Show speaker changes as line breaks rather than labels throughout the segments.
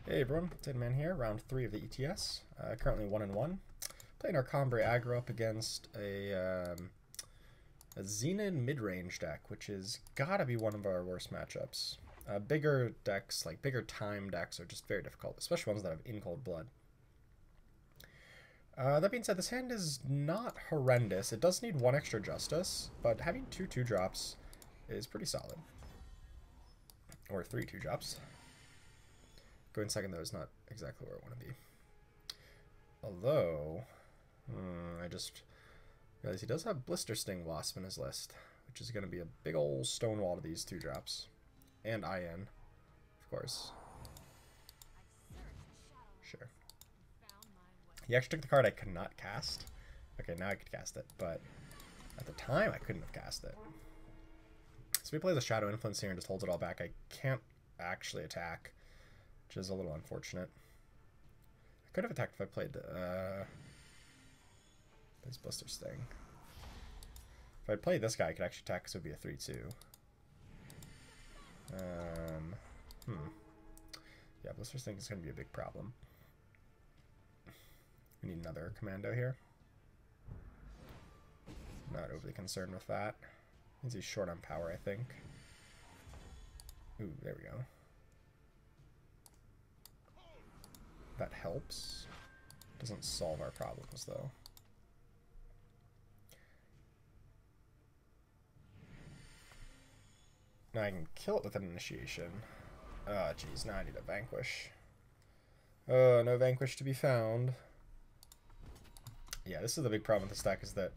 Hey everyone, Tinman here, round 3 of the ETS. Currently 1-1. Playing our Combre aggro up against a Xenon mid-range deck, which is gotta be one of our worst matchups. Bigger decks, like bigger time decks, are just very difficult, especially ones that have in cold blood. That being said, this hand is not horrendous. It does need one extra justice, but having two 2-drops is pretty solid. Or 3 2-drops. Going second, though, is not exactly where I want to be. Although, I just realized he does have Blister Sting Wasp in his list, which is going to be a big old stonewall to these 2-drops. And IN, of course. Sure. He actually took the card I could not cast. Okay, now I could cast it, but at the time I couldn't have cast it. So we play the Shadow Influence here and just holds it all back. I can't actually attack, which is a little unfortunate. I could have attacked if I played this Blister Sting. If I'd played this guy, I could actually attack because it would be a 3-2. Yeah, Blister Sting is going to be a big problem. We need another commando here. Not overly concerned with that. Means he's short on power, I think. Ooh, there we go. That helps. Doesn't solve our problems, though. Now I can kill it with an initiation. Oh, jeez, now I need a vanquish. Oh, no vanquish to be found. Yeah, this is the big problem with this deck, is that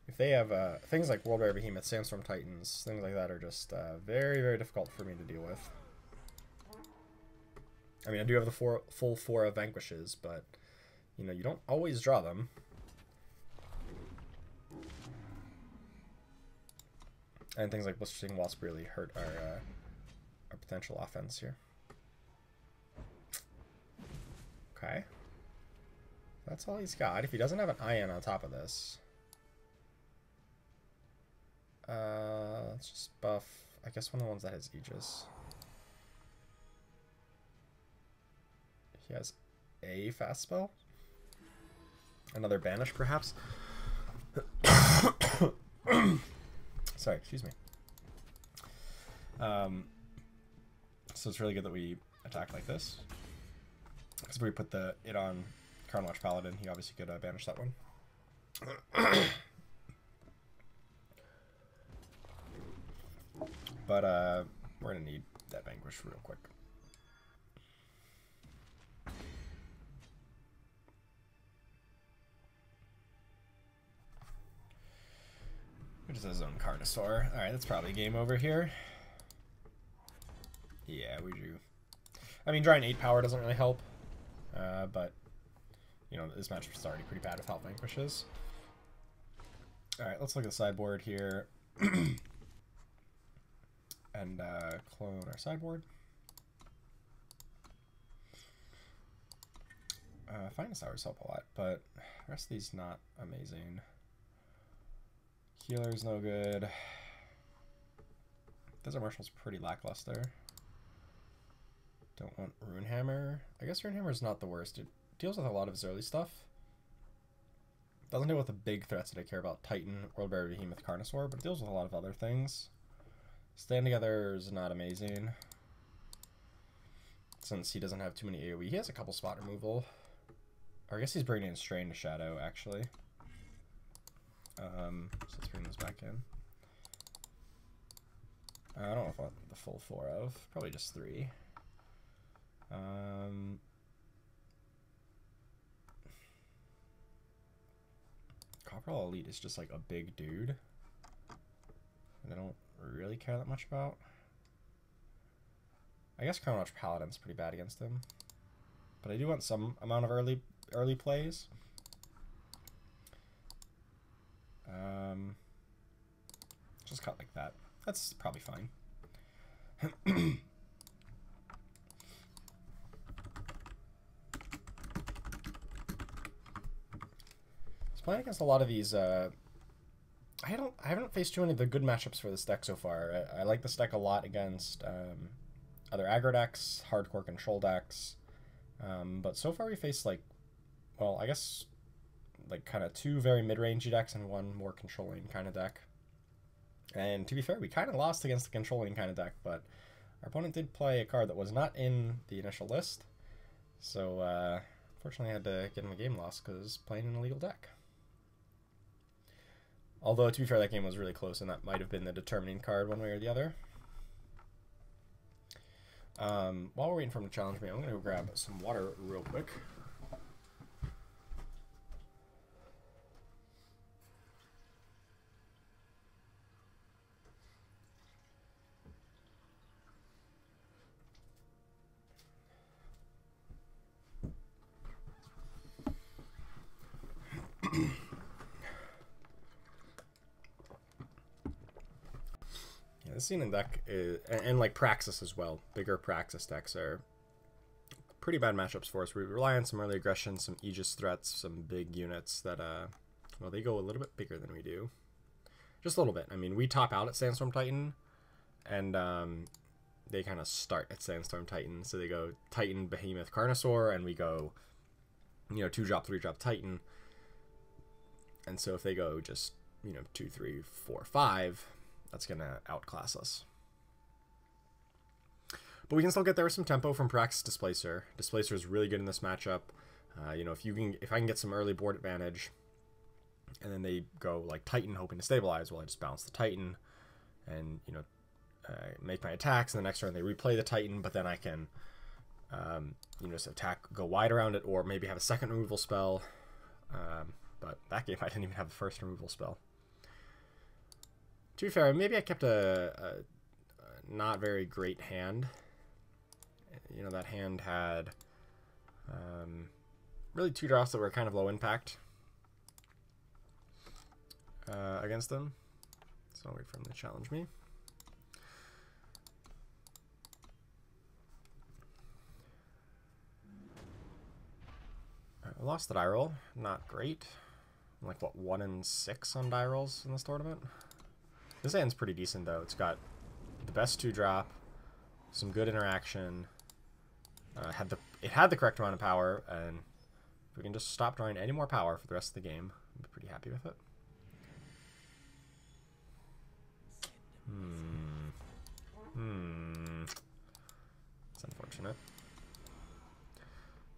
if they have things like World Rare Behemoth, Sandstorm Titans, things like that are just very, very difficult for me to deal with. I mean, I do have the full 4 of Vanquishes, but, you know, you don't always draw them. And things like Blister Sting Wasp really hurt our potential offense here. Okay. That's all he's got. If he doesn't have an IN on top of this... let's just buff, I guess, one of the ones that has Aegis. He has a fast spell. Another banish, perhaps. Sorry, excuse me. So it's really good that we attack like this. Because if we put it on Carnwatch Paladin, he obviously could banish that one. But we're going to need that Vanquish real quick. Which is his own Carnosaur. Alright, that's probably game over here. Yeah, we do. I mean, drawing 8 power doesn't really help. But, you know, this matchup is already pretty bad without Vanquishes. Alright, let's look at the sideboard here. And clone our sideboard. Finest Hours help a lot, but the rest of these not amazing. Healer's no good. Desert Marshal's pretty lackluster. Don't want Runehammer. I guess Runehammer's not the worst. It deals with a lot of his early stuff. Doesn't deal with the big threats that I care about. Titan, World Bear Behemoth, Carnosaur, but it deals with a lot of other things. Stand Together is not amazing, since he doesn't have too many AoE. He has a couple spot removal. Or I guess he's bringing in Strain to Shadow, actually. So let's bring those back in. I don't know if I want the full 4 of. Probably just 3. Copperall Elite is just like a big dude. And I don't really care that much about. I guess Carnwatch Paladin's pretty bad against him. But I do want some amount of early plays. Just cut like that. That's probably fine. It's playing against a lot of these. I haven't faced too many of the good matchups for this deck so far. I like this deck a lot against other aggro decks, hardcore control decks, But so far we faced, like, well, I guess, like, kind of 2 very mid-rangey decks and 1 more controlling kind of deck. And to be fair, we kind of lost against the controlling kind of deck, but our opponent did play a card that was not in the initial list. So, unfortunately I had to get him a game loss because playing an illegal deck. Although, to be fair, that game was really close, and that might have been the determining card one way or the other. While we're waiting for him to challenge me, I'm going to go grab some water real quick. Yeah, this Xenon deck is, and like Praxis as well. Bigger Praxis decks are pretty bad matchups for us. We rely on some early aggression, some Aegis threats, some big units that, well, they go a little bit bigger than we do. Just a little bit. I mean, we top out at Sandstorm Titan, and they kind of start at Sandstorm Titan. So they go Titan, Behemoth, Carnosaur, and we go, you know, 2-drop, 3-drop Titan. And so if they go just, you know, 2, 3, 4, 5, that's going to outclass us. But we can still get there with some tempo from Praxis Displacer. Displacer is really good in this matchup. You know, if I can get some early board advantage, and then they go like Titan hoping to stabilize, well, I just bounce the Titan and, you know, make my attacks, and the next turn they replay the Titan, but then I can, you know, just attack, go wide around it, or maybe have a second removal spell. But that game I didn't even have the first removal spell. To be fair, maybe I kept a not very great hand. You know, that hand had really 2 drops that were kind of low impact against them. So I'll wait for him to challenge me. I lost the die roll. Not great. I'm like, what, 1 and 6 on die rolls in this tournament? This hand's pretty decent, though. It's got the best 2-drop, some good interaction. It had the correct amount of power, and if we can just stop drawing any more power for the rest of the game, I'll be pretty happy with it. It's unfortunate.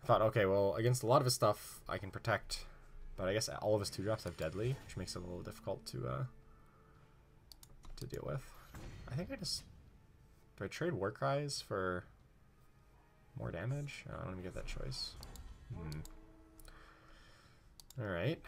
I thought, okay, well, against a lot of his stuff, I can protect, but I guess all of his 2-drops have Deadly, which makes it a little difficult to deal with. I think I just... Do I trade Warcries for more damage? I don't want to get that choice. Alright.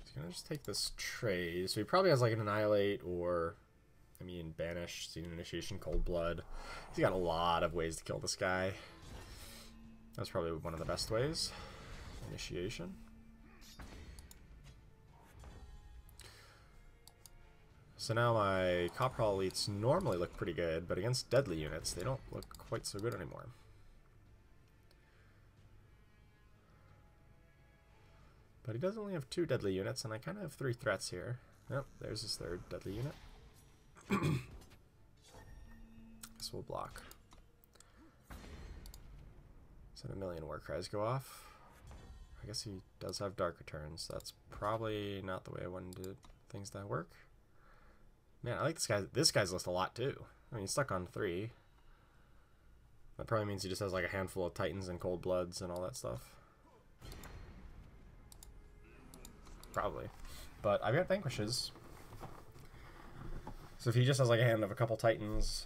He's gonna just take this trade. So he probably has like an Annihilate or, I mean, Banish, Xenon Initiation, Cold Blood. He's got a lot of ways to kill this guy. That's probably one of the best ways. Initiation. So now my Copperall elites normally look pretty good, but against deadly units, they don't look quite so good anymore. But he does only have 2 deadly units, and I kind of have 3 threats here. Yep, there's his 3rd deadly unit. This will block. So a million Warcries go off. I guess he does have Dark Returns. That's probably not the way I wanted things to work. Man, I like this guy's list a lot too. I mean, he's stuck on 3. That probably means he just has like a handful of Titans and Cold Bloods and all that stuff. Probably. But I've got Vanquishes. So if he just has like a hand of a couple Titans...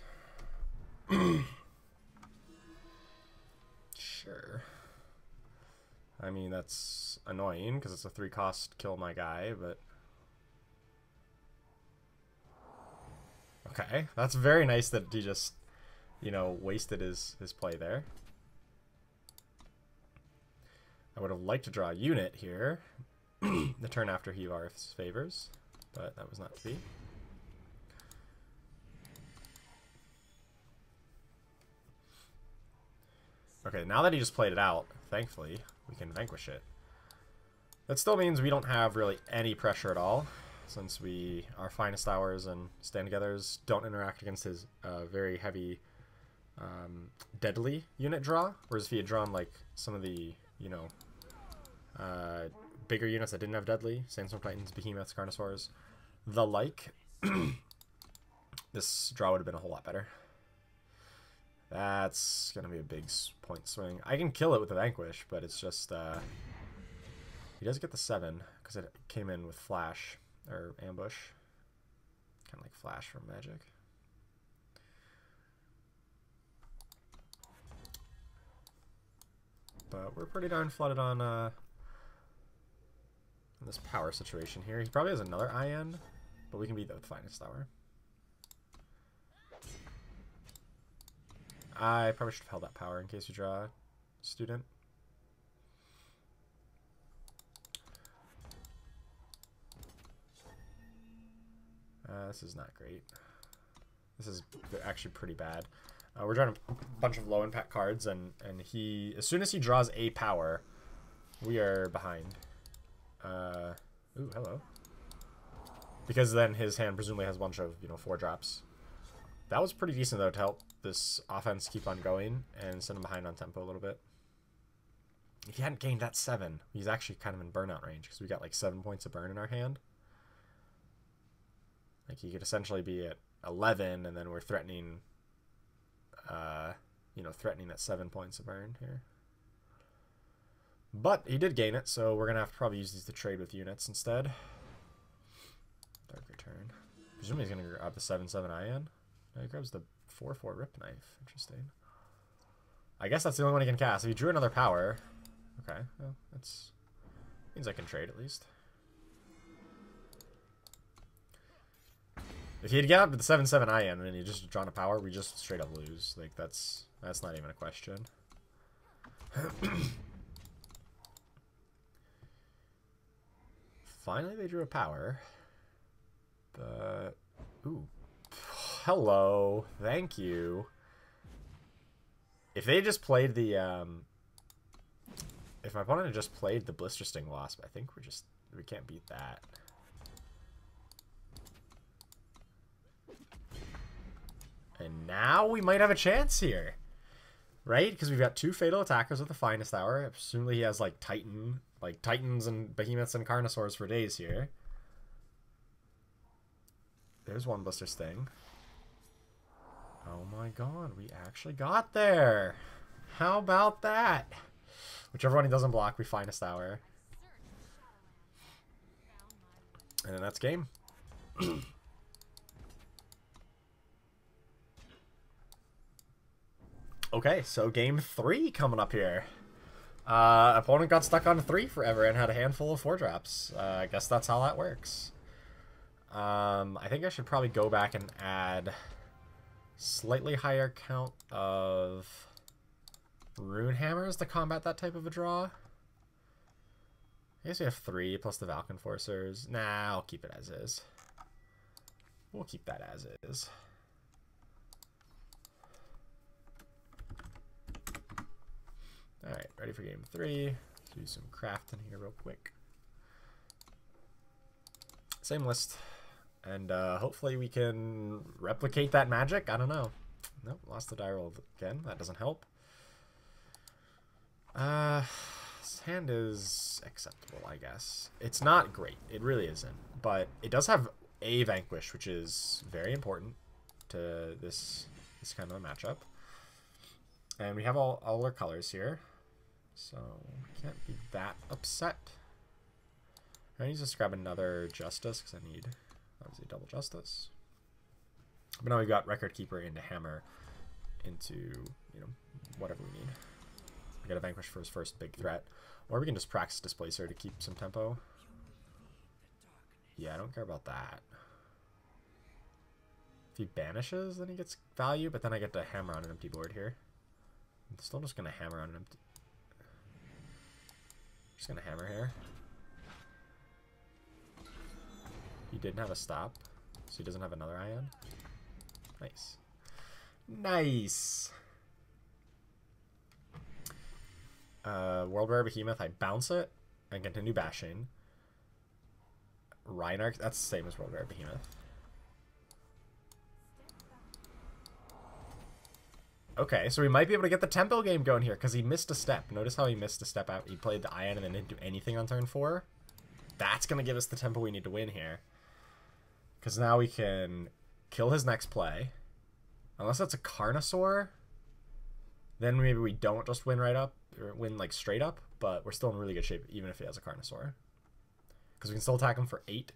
Sure. I mean, that's annoying because it's a 3-cost kill my guy, but... Okay, that's very nice that he just, you know, wasted his play there. I would have liked to draw a unit here the turn after he Varith's favors, but that was not to be. Okay, now that he just played it out, thankfully, we can vanquish it. That still means we don't have really any pressure at all. since our Finest Hours and Stand Togethers don't interact against his very heavy deadly unit draw, whereas if he had drawn like some of the, you know, bigger units that didn't have deadly, Sandstorm Titans, Behemoths, Carnosaurs, the like, this draw would have been a whole lot better. That's gonna be a big point swing. I can kill it with a Vanquish, but it's just he does get the 7 because it came in with Flash or Ambush, kind of like Flash from Magic. But we're pretty darn flooded on this power situation here. He probably has another IN, but we can beat that with Finest Hour. I probably should have held that power in case we draw a student. This is not great. This is actually pretty bad. We're drawing a bunch of low impact cards, and he, as soon as he draws a power, we are behind. Ooh, hello. Because then his hand presumably has a bunch of, you know, 4-drops. That was pretty decent, though, to help this offense keep on going and send him behind on tempo a little bit. If he hadn't gained that 7, he's actually kind of in burnout range, because we got like 7 points of burn in our hand. Like, he could essentially be at 11, and then we're threatening, you know, threatening that 7 points of burn here. But he did gain it, so we're going to have to probably use these to trade with units instead. Dark Return. Presumably he's going to grab the 7/7 IN. No, he grabs the 4/4 Rip Knife. Interesting. I guess that's the only one he can cast. If he drew another power... Okay, well, that's... means I can trade at least. If he had got up to the 7/7 IN and he just drawn a power, we just straight up lose. Like, that's not even a question. Finally, they drew a power. But... Ooh. Hello. Thank you. If they just played the... If my opponent had just played the Blister Sting Wasp, I think we can't beat that. And now we might have a chance here. Right? Because we've got 2 Fatal Attackers with the Finest Hour. Presumably he has like Titans and Behemoths and Carnosaurs for days here. There's one Blister Sting. Oh my god, we actually got there. How about that? Whichever one he doesn't block, we Finest Hour. And then that's game. Okay, so game 3 coming up here. Opponent got stuck on 3 forever and had a handful of 4-drops. I guess that's how that works. I think I should probably go back and add slightly higher count of Rune Hammers to combat that type of a draw. I guess we have 3 plus the Valk Enforcers. Nah, I'll keep it as is. We'll keep that as is. Alright, ready for game 3. Let's do some crafting here real quick. Same list. And hopefully we can replicate that magic. I don't know. Nope, lost the die roll again. That doesn't help. This hand is acceptable, I guess. It's not great. It really isn't. But it does have a Vanquish, which is very important to this kind of a matchup. And we have all our colors here. So we can't be that upset. I need to just grab another Justice because I need obviously double Justice. But now we've got Record Keeper into Hammer into, you know, whatever we need. We got a Vanquish for his first big threat. Or we can just Praxis Displacer to keep some tempo. Yeah, I don't care about that. If he banishes, then he gets value, but then I get to hammer on an empty board here. I'm still just going to hammer on an empty... Just going to hammer here. He didn't have a stop, so he doesn't have another IN. Nice. Nice! World Rare Behemoth, I bounce it and continue bashing. Reinhardt. That's the same as World Guard Behemoth. Okay, so we might be able to get the tempo game going here because he missed a step. Notice how he missed a step out. He played the Ion and then didn't do anything on turn 4. That's going to give us the tempo we need to win here. Because now we can kill his next play. Unless that's a Carnosaur, then maybe we don't just win right up, or win like straight up, but we're still in really good shape even if he has a Carnosaur. Because we can still attack him for 8.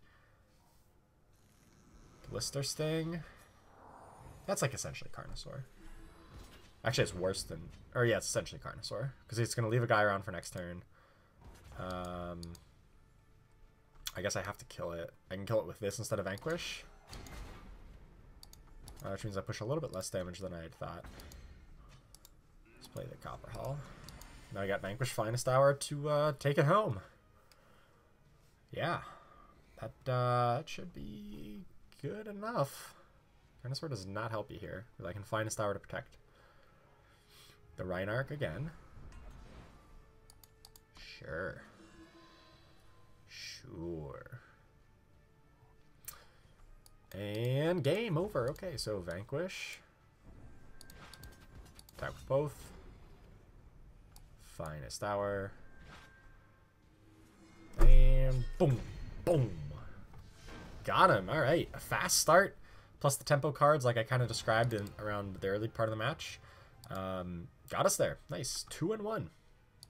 Blister Sting. That's like essentially Carnosaur. Actually, it's worse than... Or yeah, it's essentially Carnosaur. Because it's going to leave a guy around for next turn. I guess I have to kill it. I can kill it with this instead of Vanquish. Which means I push a little bit less damage than I had thought. Let's play the Copper Hull. Now I got Vanquish Finest Hour to take it home. Yeah. That should be good enough. Carnosaur does not help you here. Because I can Finest Hour to protect. The Reinhardt again. Sure. And game over. Okay, so Vanquish. Attack with both. Finest Hour. And boom. Boom. Got him. Alright. A fast start. Plus the tempo cards like I kind of described in around the early part of the match. Got us there. Nice. 2-1.